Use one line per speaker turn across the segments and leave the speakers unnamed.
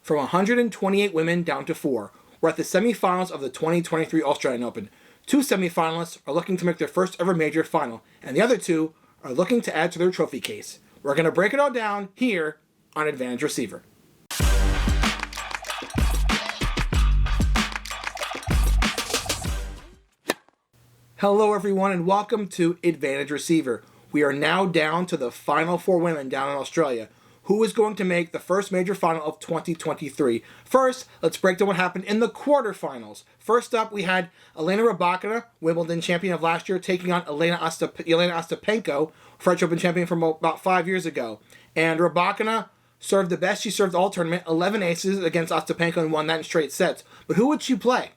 from 128 women down to 4. We're at the semifinals of the 2023 Australian Open. 2 semifinalists are looking to make their first ever major final, and the other 2 are looking to add to their trophy case. We're going to break it all down here on Advantage Receiver. Hello everyone and welcome to Advantage Receiver. We are now down to the final 4 women down in Australia. Who is going to make the first major final of 2023? First, let's break down what happened in the quarterfinals. First up, we had Elena Rybakina, Wimbledon champion of last year, taking on Elena Ostapenko, French Open champion from about 5 years ago. And Rybakina served the best she served all tournament, 11 aces against Ostapenko, and won that in straight sets. But who would she play?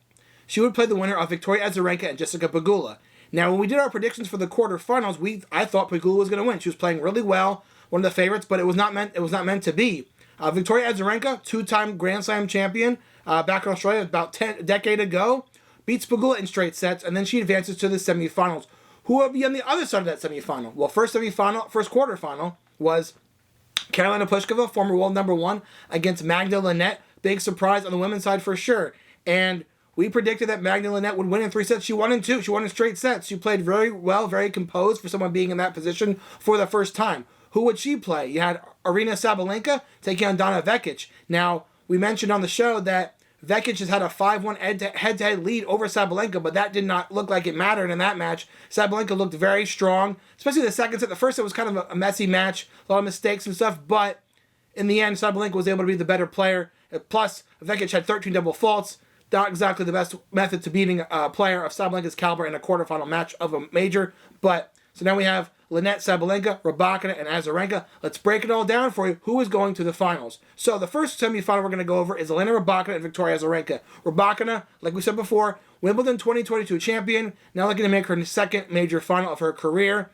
She would play the winner of Victoria Azarenka and Jessica Pegula. Now, when we did our predictions for the quarterfinals, I thought Pegula was going to win. She was playing really well, one of the favorites, but it was not meant to be. Victoria Azarenka, 2-time Grand Slam champion, back in Australia about a decade ago, beats Pegula in straight sets, and then she advances to the semifinals. Who will be on the other side of that semifinal? Well, first quarterfinal was Karolina Pliskova, former world number 1, against Magda Linette. Big surprise on the women's side for sure. And we predicted that Magda Linette would win in 3 sets. She won in 2. She won in straight sets. She played very well, very composed for someone being in that position for the first time. Who would she play? You had Aryna Sabalenka taking on Donna Vekic. Now, we mentioned on the show that Vekic has had a 5-1 head-to-head lead over Sabalenka, but that did not look like it mattered in that match. Sabalenka looked very strong, especially the second set. The first set was kind of a messy match, a lot of mistakes and stuff, but in the end, Sabalenka was able to be the better player. Plus, Vekic had 13 double faults. Not exactly the best method to beating a player of Sabalenka's caliber in a quarterfinal match of a major. But, so now we have Linette, Sabalenka, Rybakina, and Azarenka. Let's break it all down for you. Who is going to the finals? So the first semifinal we're going to go over is Elena Rybakina and Victoria Azarenka. Rybakina, like we said before, Wimbledon 2022 champion. Now looking to make her second major final of her career.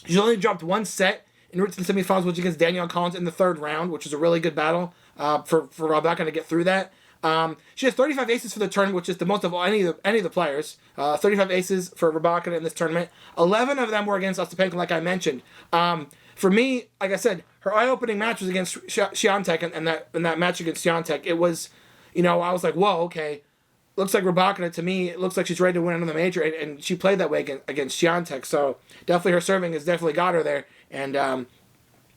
She's only dropped 1 set in route to the semifinals, which against Danielle Collins in the 3rd round, which is a really good battle for Rybakina to get through that. She has 35 aces for the tournament, which is the most of any of the players. 35 aces for Rybakina in this tournament. 11 of them were against Ostapenko, like I mentioned. For me, like I said, her eye-opening match was against Swiatek, and that match against Swiatek, it was, I was like, whoa, okay. Looks like Rybakina, to me, it looks like she's ready to win another major, and she played that way against Swiatek, so definitely her serving has definitely got her there, and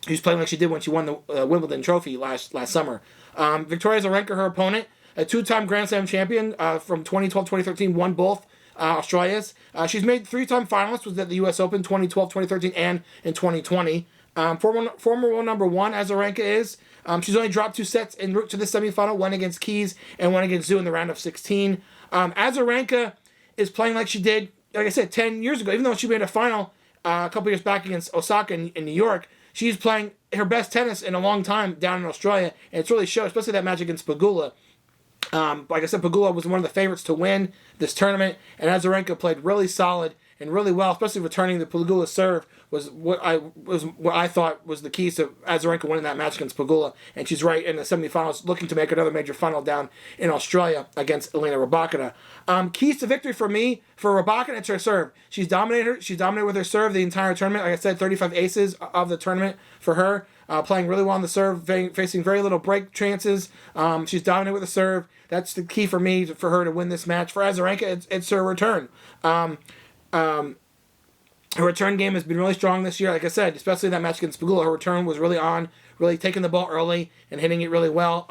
she's playing like she did when she won the Wimbledon trophy last summer. Victoria Azarenka, her opponent, a 2-time Grand Slam champion from 2012-2013, won both Australias. She's made 3-time finalists, was at the U.S. Open 2012, 2013, and in 2020. Former world number 1, Azarenka is. She's only dropped 2 sets en route to the semifinal, one against Keys and one against Zhu in the round of 16. Azarenka is playing like she did, like I said, 10 years ago. Even though she made a final a couple years back against Osaka in New York, she's playing her best tennis in a long time down in Australia, and it's really showed, especially that match against Pegula. Like I said, Pegula was one of the favorites to win this tournament, and Azarenka played really solid and really well, especially returning the Pegula serve was what I thought was the keys to Azarenka winning that match against Pegula, and she's right in the semifinals, looking to make another major final down in Australia against Elena Rybakina. Keys to victory for me, for Rybakina, it's her serve. She's dominated with her serve the entire tournament. Like I said, 35 aces of the tournament for her. Playing really well on the serve, facing very little break chances. She's dominated with the serve. That's the key for me for her to win this match. For Azarenka, it's her return. Her return game has been really strong this year. Like I said, especially that match against Pegula, her return was really on, really taking the ball early and hitting it really well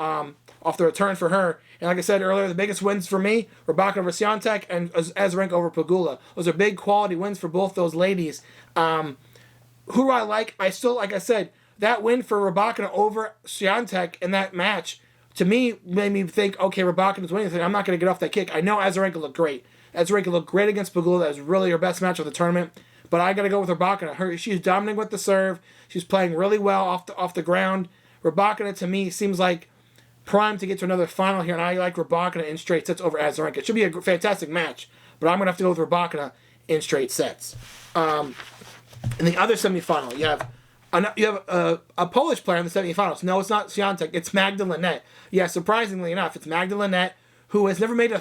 off the return for her. And like I said earlier, the biggest wins for me, Rybakina over Swiatek and Azarenka over Pegula. Those are big quality wins for both those ladies. Who do I like? I still, like I said, that win for Rybakina over Swiatek in that match, to me, made me think, okay, Rybakina's winning. I'm not going to get off that kick. I know Azarenka looked great. Azarenka looked great against Pegula. That was really her best match of the tournament. But I got to go with Rybakina. She's dominating with the serve. She's playing really well off the ground. Rybakina, to me, seems like primed to get to another final here, and I like Rybakina in straight sets over Azarenka. It should be a fantastic match, but I'm going to have to go with Rybakina in straight sets. In the other semifinal, you have a Polish player in the semifinals. No, it's not Swiatek. It's Magda Linette. Yeah, surprisingly enough, it's Magda Linette, who has never made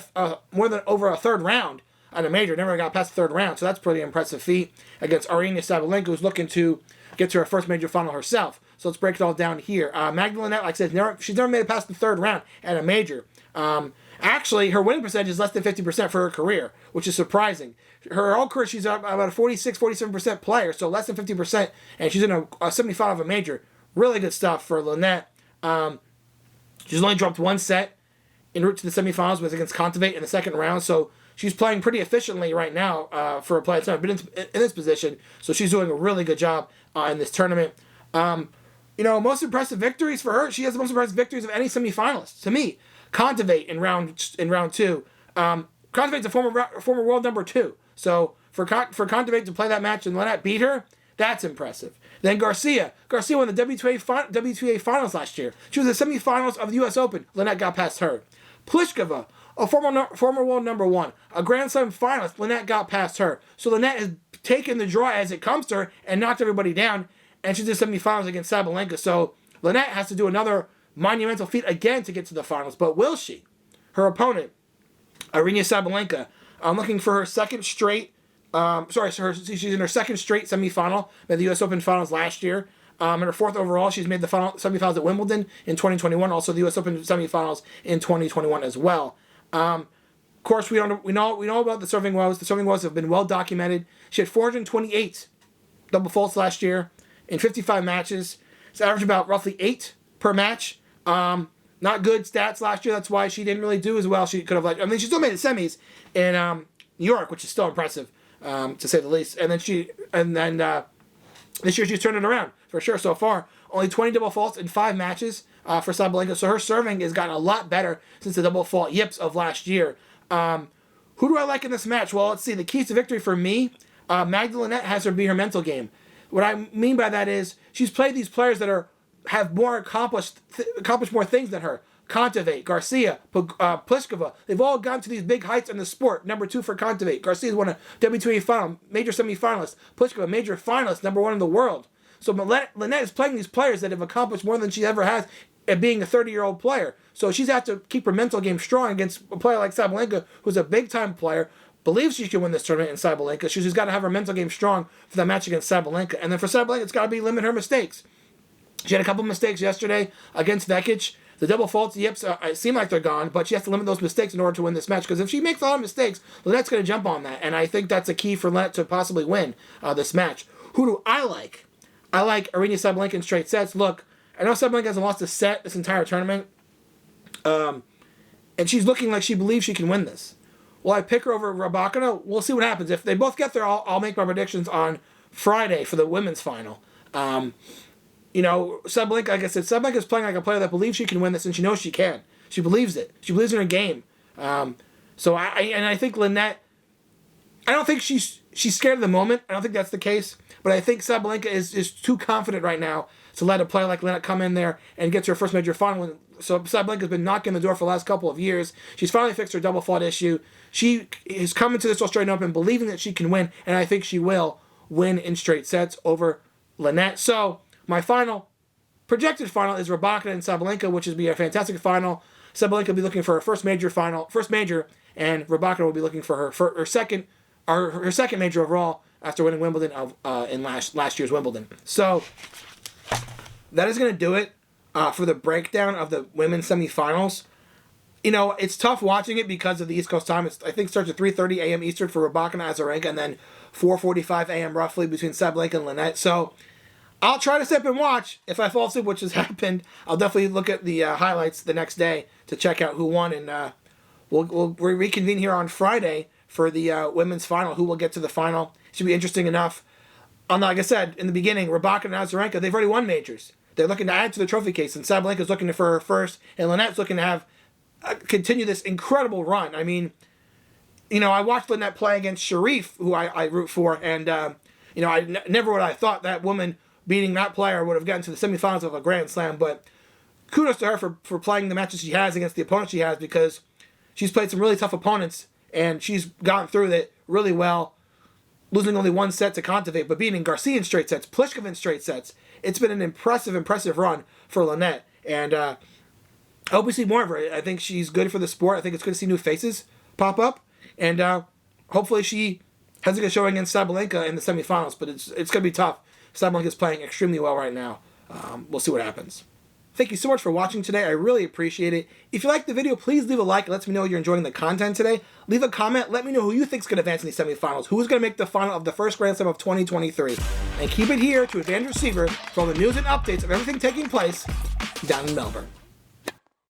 more than over a 3rd round on a major, never got past the 3rd round, so that's a pretty impressive feat against Aryna Sabalenka, who's looking to get to her first major final herself. So let's break it all down here. Magdalene Net, like I said, she's never made it past the third round at a major. Actually, her winning percentage is less than 50% for her career, which is surprising. Her whole career, she's about a 47% player, so less than 50%, and she's in a semifinal of a major. Really good stuff for Lynette. She's only dropped one set en route to the semifinals, was against Kontaveit in the second round, so she's playing pretty efficiently right now for a player that's never been in this position, so she's doing a really good job in this tournament. Most impressive victories for her, she has the most impressive victories of any semifinalist, to me. Kontaveit in round two. Kontaveit's a former world number 2. So for Kontaveit to play that match and Lynette beat her, that's impressive. Then Garcia won the WTA finals last year. She was in the semifinals of the U.S. Open. Lynette got past her. Pliskova, a former world number 1, a Grand Slam finalist. Lynette got past her. So Lynette has taken the draw as it comes to her and knocked everybody down. And she's in the semifinals against Sabalenka. So Lynette has to do another monumental feat again to get to the finals. But will she? Her opponent, Aryna Sabalenka, looking for her second straight. She's in her second straight semifinal. Made the U.S. Open finals last year. In her fourth overall, she's made the semifinals at Wimbledon in 2021. Also, the U.S. Open semifinals in 2021 as well. Of course, we know about the serving woes. The serving woes have been well documented. She had 428 double faults last year in 55 matches. It's averaged about roughly 8 per match. Not good stats last year. That's why she didn't really do as well. She could have she still made the semis in New York, which is still impressive to say the least. And then this year she's turned it around for sure so far. Only 20 double faults in 5 matches for Sabalenka. So her serving has gotten a lot better since the double fault yips of last year. Who do I like in this match? Well, let's see. The keys to victory for me, Magdalene Net has her be her mental game. What I mean by that is she's played these players that have more accomplished more things than her. Kontaveit, Garcia, Pliskova, they've all gone to these big heights in the sport. Number 2 for Kontaveit. Garcia's won a WTA final, major semifinalist. Pliskova, major finalist, number 1 in the world. So Lynette is playing these players that have accomplished more than she ever has at being a 30-year-old player. So she's had to keep her mental game strong against a player like Sabalenka, who's a big-time player, believes she can win this tournament in Sabalenka. She's just got to have her mental game strong for that match against Sabalenka. And then for Sabalenka, it's got to be limit her mistakes. She had a couple mistakes yesterday against Vekic. The double faults, yips, seem like they're gone, but she has to limit those mistakes in order to win this match. Because if she makes a lot of mistakes, Lynette's going to jump on that. And I think that's a key for Lynette to possibly win this match. Who do I like? I like Aryna Sabalenka in straight sets. Look, I know Sabalenka hasn't lost a set this entire tournament. And she's looking like she believes she can win this. Will I pick her over Rybakina? We'll see what happens. If they both get there, I'll make my predictions on Friday for the women's final. Sabalenka, like I said, Sabalenka's playing like a player that believes she can win this, and she knows she can. She believes it. She believes in her game. I think Lynette, I don't think she's scared of the moment. I don't think that's the case. But I think Sabalenka is too confident right now to let a player like Lynette come in there and get to her first major final. So Sabalenka's been knocking the door for the last couple of years. She's finally fixed her double fault issue. She is coming to this Australian Open believing that she can win, and I think she will win in straight sets over Lynette. So my projected final is Rybakina and Sabalenka, which would be a fantastic final. Sabalenka will be looking for her first major, and Rybakina will be looking for her second major overall after winning Wimbledon in last year's Wimbledon. So that is going to do it for the breakdown of the women's semifinals. It's tough watching it because of the East Coast time. I think it starts at 3:30 a.m. Eastern for Rybakina Azarenka, and then 4:45 a.m. roughly between Sabalenka and Lynette. So I'll try to step and watch. If I fall asleep, which has happened, I'll definitely look at the highlights the next day to check out who won, and we'll reconvene here on Friday for the women's final. Who will get to the final? Should be interesting enough. Like I said in the beginning, Rybakina and Azarenka, they've already won majors. They're looking to add to the trophy case, and Sabalenka's looking for her first, and Lynette's looking to have continue this incredible run. I mean, I watched Lynette play against Sharif, who I root for, and never would I thought that woman beating that player would have gotten to the semifinals of a Grand Slam, but kudos to her for playing the matches she has against the opponents she has, because she's played some really tough opponents, and she's gotten through it really well, losing only one set to Kontaveit, but beating Garcia in straight sets, Pliskova in straight sets. It's been an impressive run for Lynette, and I hope we see more of her. I think she's good for the sport. I think it's good to see new faces pop up, and hopefully she has a good showing against Sabalenka in the semifinals, but it's going to be tough. Sabalenka's playing extremely well right now We'll see what happens. Thank you so much for watching today. I really appreciate it. If you liked the video, please leave a like. It lets me know you're enjoying the content today. Leave a comment. Let me know who you think is going to advance in the semifinals. Who is going to make the final of the first Grand Slam of 2023. And keep it here to Advantage Receiver for all the news and updates of everything taking place down in Melbourne.